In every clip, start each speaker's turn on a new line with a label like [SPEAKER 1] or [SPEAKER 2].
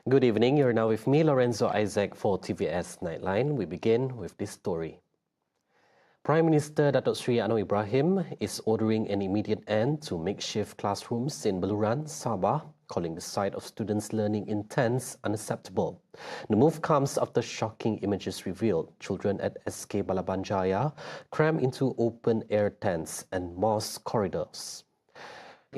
[SPEAKER 1] Good evening. You're now with me, Lorenzo Isaac, for TVS Nightline. We begin with this story. Prime Minister Datuk Seri Anwar Ibrahim is ordering an immediate end to makeshift classrooms in Beluran, Sabah, calling the sight of students learning in tents unacceptable. The move comes after shocking images revealed children at SK Balabanjaya crammed into open-air tents and mosque corridors.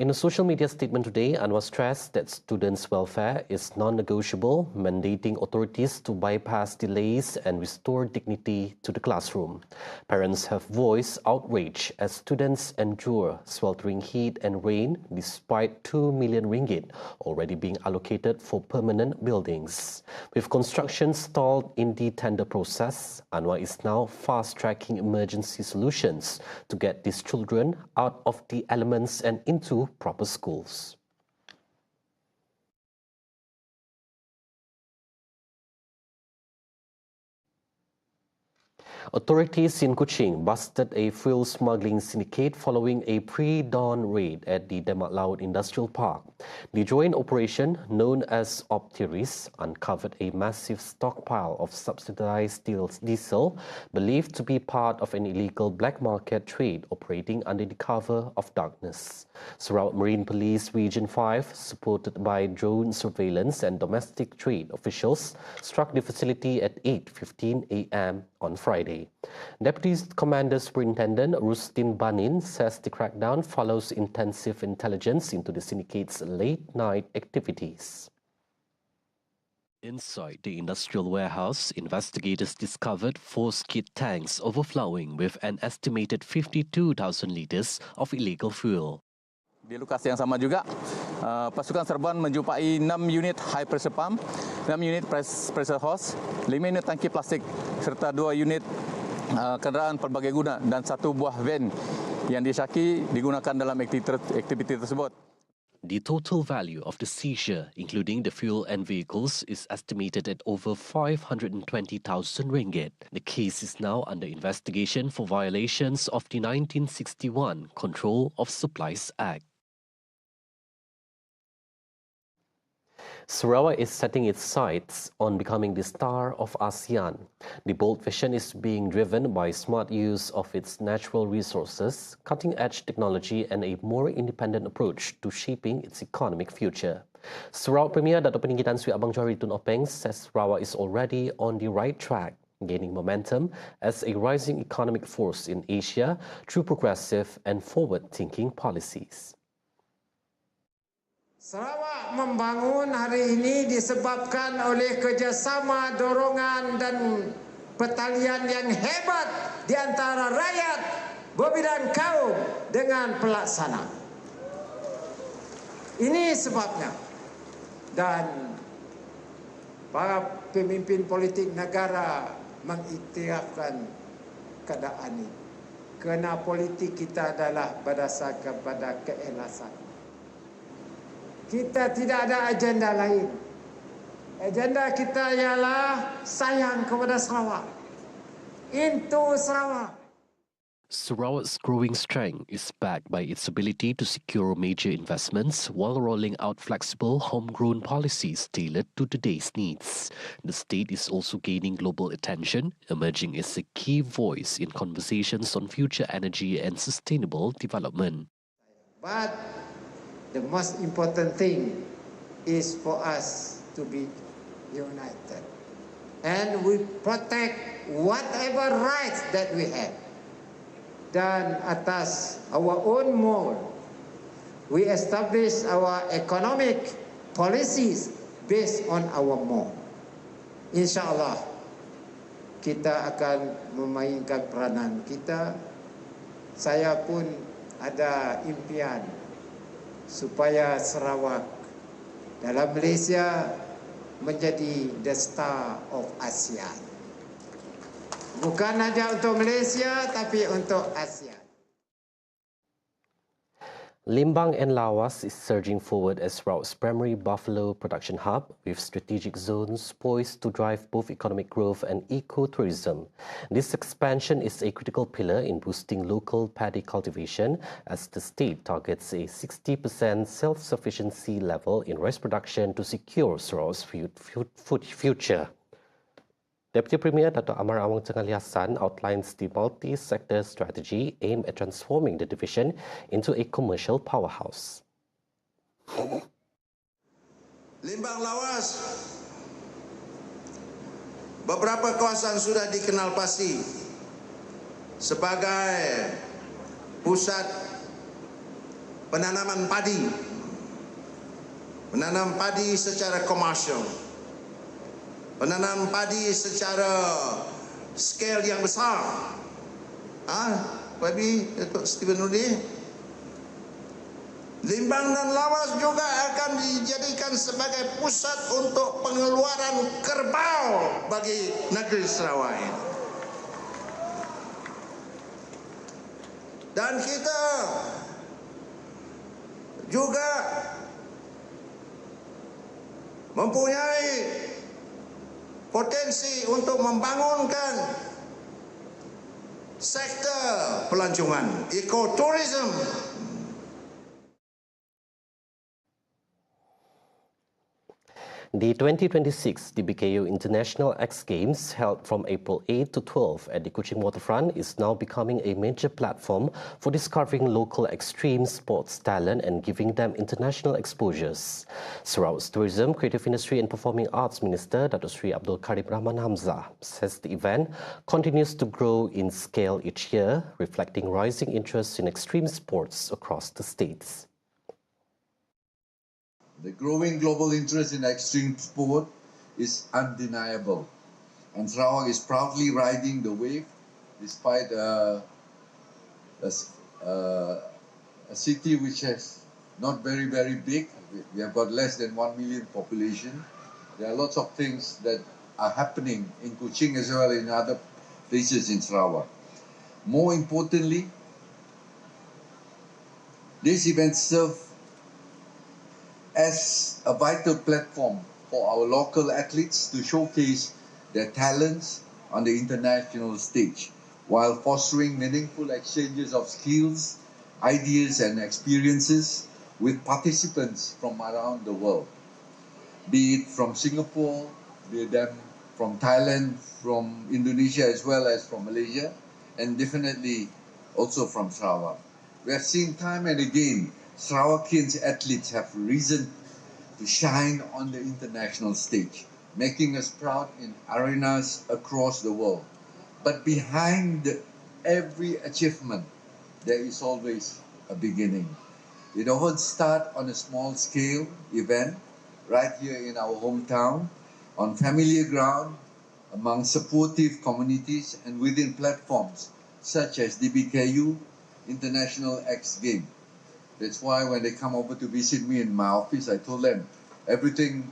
[SPEAKER 1] In a social media statement today, ANWAR stressed that students' welfare is non-negotiable, mandating authorities to bypass delays and restore dignity to the classroom. Parents have voiced outrage as students endure sweltering heat and rain despite 2 million ringgit already being allocated for permanent buildings. With construction stalled in the tender process, ANWAR is now fast-tracking emergency solutions to get these children out of the elements and into proper schools. Authorities in Kuching busted a fuel smuggling syndicate following a pre-dawn raid at the Demak Laut Industrial Park. The joint operation, known as Optiris, uncovered a massive stockpile of subsidized diesel believed to be part of an illegal black market trade operating under the cover of darkness. Sarawak Marine Police Region 5, supported by drone surveillance and domestic trade officials, struck the facility at 8:15 a.m. on Friday. Deputy Commander Superintendent Rustin Banin says the crackdown follows intensive intelligence into the syndicate's late-night activities. Inside the industrial warehouse, investigators discovered 4 skid tanks overflowing with an estimated 52,000 litres of illegal fuel.
[SPEAKER 2] Di lokasi yang sama juga, pasukan serban menjumpai 6 unit high pressure pump, 6 unit pressure hose, 5 unit tangki plastik serta 2 unit kenderaan pelbagai guna dan 1 buah van yang disyaki digunakan dalam aktiviti tersebut.
[SPEAKER 1] The total value of the seizure, including the fuel and vehicles, is estimated at over 520,000 ringgit. The case is now under investigation for violations of the 1961 Control of Supplies Act. Sarawak is setting its sights on becoming the star of ASEAN. The bold vision is being driven by smart use of its natural resources, cutting-edge technology and a more independent approach to shaping its economic future. Sarawak Premier Datuk Peninggi Tan Sri Abang Johari Tun Openg says Sarawak is already on the right track, gaining momentum as a rising economic force in Asia through progressive and forward-thinking policies.
[SPEAKER 3] Sarawak membangun hari ini disebabkan oleh kerjasama, dorongan dan pertalian yang hebat di antara rakyat berbidang kaum dengan pelaksana. Ini sebabnya, dan para pemimpin politik negara mengiktirafkan keadaan ini. Kerana politik kita adalah berdasarkan pada keikhlasan. Kita tidak ada agenda lain. Agenda kita ialah sayang kepada Sarawak. Into Sarawak.
[SPEAKER 1] Sarawak's growing strength is backed by its ability to secure major investments while rolling out flexible homegrown policies tailored to today's needs. The state is also gaining global attention, emerging as a key voice in conversations on future energy and sustainable development.
[SPEAKER 3] But the most important thing is for us to be united. And we protect whatever rights that we have. Dan atas our own mold, we establish our economic policies based on our mold. InsyaAllah, kita akan memainkan peranan kita. Saya pun ada impian supaya Sarawak dalam Malaysia menjadi the star of ASEAN. Bukan saja untuk Malaysia, tapi untuk ASEAN.
[SPEAKER 1] Limbang and Lawas is surging forward as Sarawak's primary buffalo production hub, with strategic zones poised to drive both economic growth and ecotourism. This expansion is a critical pillar in boosting local paddy cultivation as the state targets a 60% self-sufficiency level in rice production to secure Sarawak's food future. Deputy Premier Dr. Amar Awang Tengah Hassan outlines the multi-sector strategy aimed at transforming the division into a commercial powerhouse.
[SPEAKER 4] Limbang Lawas, beberapa kawasan sudah dikenal pasti sebagai pusat penanaman padi, menanam padi secara komersial. Penanam padi secara skala yang besar. Babi, Datuk Steven Nudi. Limbang dan Lawas juga akan dijadikan sebagai pusat untuk pengeluaran kerbau bagi negeri Sarawak ini. Dan kita juga mempunyai potensi untuk membangunkan sektor pelancongan, ekoturism.
[SPEAKER 1] The 2026 DBKU International X Games, held from April 8 to 12 at the KUCHING waterfront, is now becoming a major platform for discovering local extreme sports talent and giving them international exposures. Sarawak's Tourism, Creative Industry and Performing Arts Minister, Datuk Sri Abdul Karim Rahman Hamzah, says the event continues to grow in scale each year, reflecting rising interest in extreme sports across the states.
[SPEAKER 5] The growing global interest in extreme sport is undeniable, and Sarawak is proudly riding the wave despite a city which has not very big. We have got less than 1 million population. There are lots of things that are happening in KUCHING as well as in other places in Sarawak. More importantly, these events serve as a vital platform for our local athletes to showcase their talents on the international stage, while fostering meaningful exchanges of skills, ideas and experiences with participants from around the world, be it from Singapore, be them from Thailand, from Indonesia as well as from Malaysia, and definitely also from Sarawak. We have seen time and again Sarawakians athletes have risen to shine on the international stage, making us proud in arenas across the world. But behind every achievement, there is always a beginning. It often starts on a small scale event right here in our hometown, on familiar ground, among supportive communities and within platforms such as DBKU International X Game. That's why when they come over to visit me in my office, I told them everything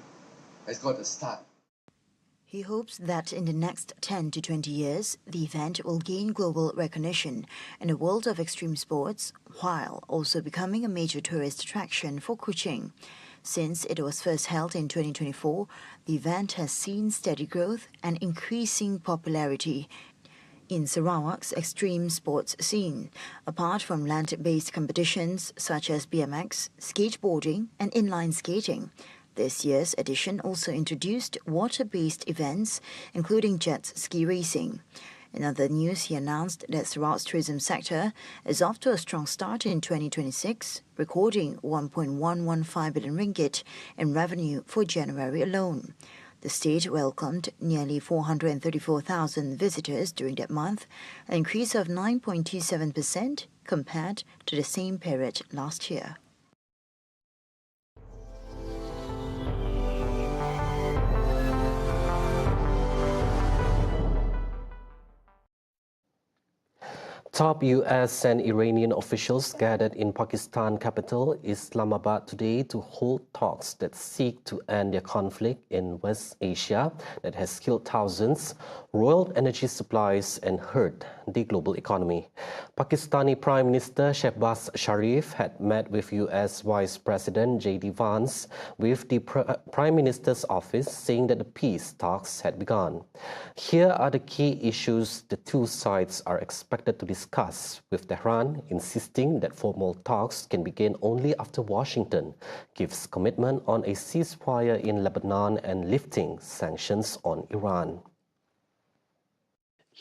[SPEAKER 5] has got a start.
[SPEAKER 6] He hopes that in the next 10 to 20 years, the event will gain global recognition in the world of extreme sports, while also becoming a major tourist attraction for KUCHING. Since it was first held in 2024, the event has seen steady growth and increasing popularity in Sarawak's extreme sports scene. Apart from land-based competitions such as BMX, skateboarding and inline skating, this year's edition also introduced water-based events, including jet ski racing. In other news, he announced that Sarawak's tourism sector is off to a strong start in 2026, recording 1.115 billion ringgit in revenue for January alone. The state welcomed nearly 434,000 visitors during that month, an increase of 9.27% compared to the same period last year.
[SPEAKER 1] Top US and Iranian officials gathered in Pakistan capital Islamabad today to hold talks that seek to end their conflict in West Asia that has killed thousands, roiled energy supplies and hurt the global economy. Pakistani Prime Minister Shehbaz Sharif had met with US Vice President J.D. Vance with the Prime Minister's office, saying that the peace talks had begun. Here are the key issues the two sides are expected to discuss, with Tehran insisting that formal talks can begin only after Washington gives commitment on a ceasefire in Lebanon and lifting sanctions on Iran.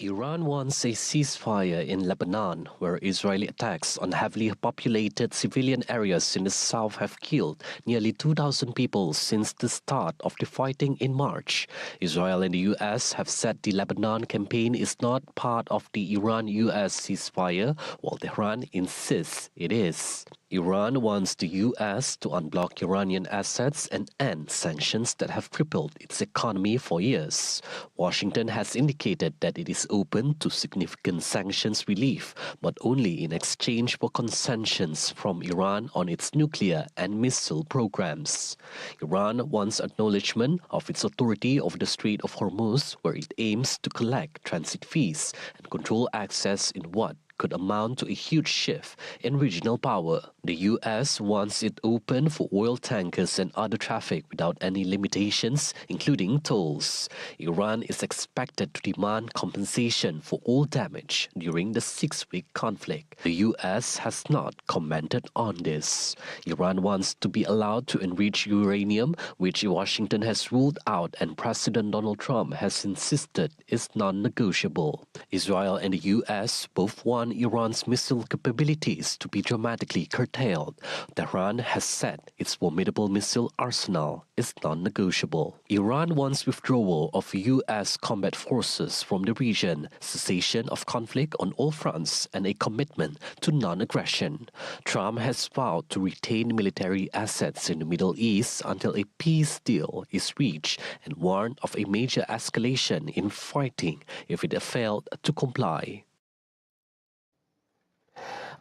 [SPEAKER 1] Iran wants a ceasefire in Lebanon, where Israeli attacks on heavily populated civilian areas in the south have killed nearly 2,000 people since the start of the fighting in March. Israel and the US have said the Lebanon campaign is not part of the Iran-US ceasefire, while Tehran insists it is. Iran wants the US to unblock Iranian assets and end sanctions that have crippled its economy for years. Washington has indicated that it is open to significant sanctions relief, but only in exchange for concessions from Iran on its nuclear and missile programs. Iran wants acknowledgement of its authority over the Strait of Hormuz, where it aims to collect transit fees and control access in what could amount to a huge shift in regional power. The US wants it open for oil tankers and other traffic without any limitations, including tolls. Iran is expected to demand compensation for all damage during the 6-week conflict. The US has not commented on this. Iran wants to be allowed to enrich uranium, which Washington has ruled out and President Donald Trump has insisted is non-negotiable. Israel and the US both want Iran's missile capabilities to be dramatically curtailed. Tehran has said its formidable missile arsenal is non-negotiable. Iran wants withdrawal of US combat forces from the region, cessation of conflict on all fronts, and a commitment to non-aggression. Trump has vowed to retain military assets in the Middle East until a peace deal is reached and warned of a major escalation in fighting if it failed to comply.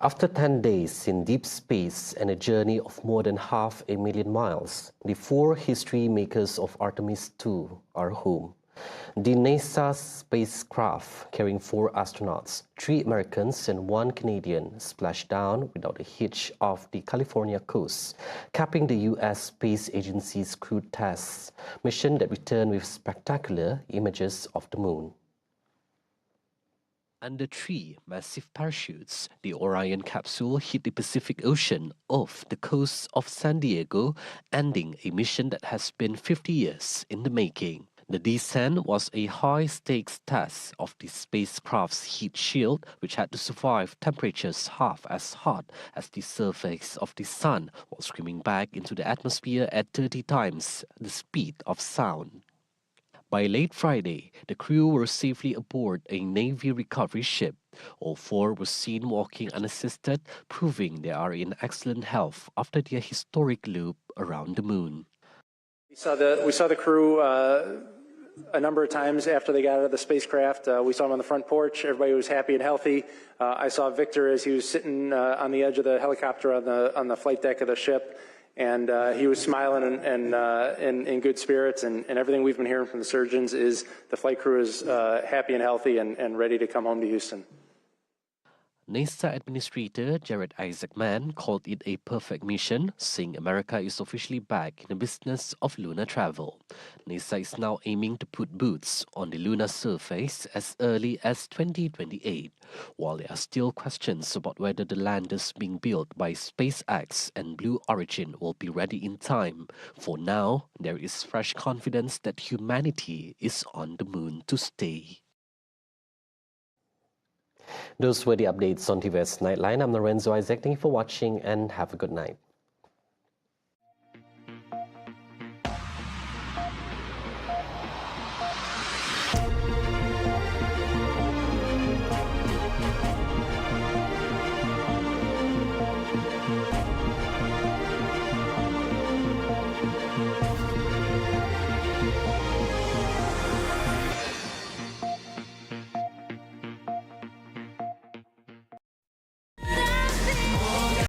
[SPEAKER 1] After 10 days in deep space and a journey of more than 500,000 miles, the 4 history makers of Artemis II are home. The NASA spacecraft carrying 4 astronauts, 3 Americans and 1 Canadian, splashed down without a hitch off the California coast, capping the U.S. Space Agency's crewed test mission that returned with spectacular images of the moon. Under 3 massive parachutes, the Orion capsule hit the Pacific Ocean off the coast of San Diego, ending a mission that has been 50 years in the making. The descent was a high-stakes test of the spacecraft's heat shield, which had to survive temperatures half as hot as the surface of the sun while screaming back into the atmosphere at 30 times the speed of sound. By late Friday, the crew were safely aboard a Navy recovery ship. All 4 were seen walking unassisted, proving they are in excellent health after their historic loop around the moon.
[SPEAKER 7] We saw the crew a number of times after they got out of the spacecraft. We saw them on the front porch. Everybody was happy and healthy. I saw Victor as he was sitting on the edge of the helicopter on the flight deck of the ship. And he was smiling and in good spirits, and everything we've been hearing from the surgeons is the flight crew is happy and healthy and ready to come home to Houston.
[SPEAKER 1] NASA Administrator Jared Isaacman called it a perfect mission, saying America is officially back in the business of lunar travel. NASA is now aiming to put boots on the lunar surface as early as 2028, while there are still questions about whether the landers being built by SpaceX and Blue Origin will be ready in time. For now, there is fresh confidence that humanity is on the moon to stay. Those were the updates on TVS Nightline. I'm Lorenzo Isaac. Thank you for watching and have a good night.